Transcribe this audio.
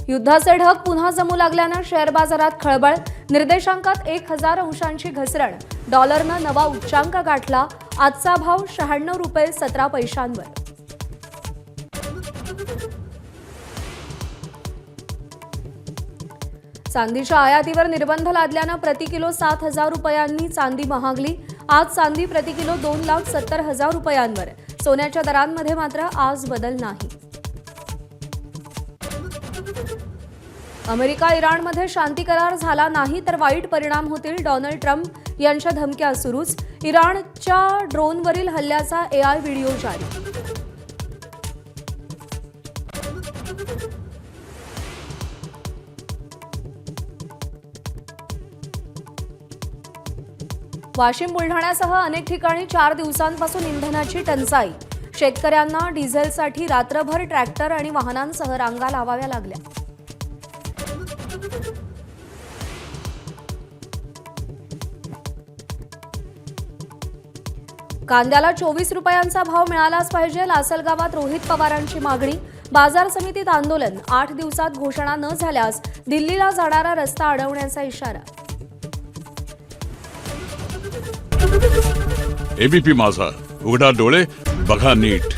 युद्धाचे ढग पुन्हा जमू लागल्यानं शेअर बाजारात खळबळ. निर्देशांकात 1000 अंशांची घसरण. डॉलरनं नवा उच्चांक गाठला. आजचा भाव 96 रुपये 17 पैशांवर. चांदीच्या आयातीवर निर्बंध लादल्यानं प्रति किलो 7000 रुपयांनी चांदी महागली. आज चांदी प्रति किलो 2,70,000 रुपयांवर. सोन्याच्या दरांमध्ये मात्र आज बदल नाही. अमेरिका इराणमध्ये शांती करार झाला नाही तर वाईट परिणाम होतील. डोनाल्ड ट्रम्प यांच्या धमक्या सुरूच. इराणच्या ड्रोनवरील हल्ल्याचा AI व्हिडिओ जारी. वाशिम बुलढाण्यासह अनेक ठिकाणी 4 दिवसांपासून इंधनाची टंचाई. शेतकऱ्यांना डिझेलसाठी रात्रभर ट्रॅक्टर आणि वाहनांसह रांगा लावाव्या लागल्या. कांद्याला 24 रुपयांचा भाव मिळालाच पाहिजे. लासलगावात रोहित पवारांची मागणी. बाजार समितीत आंदोलन. 8 दिवसात घोषणा न झाल्यास दिल्लीला जाणारा रस्ता अडवण्याचा इशारा. एबीपी माझा, उघडा डोळे बघा नीट.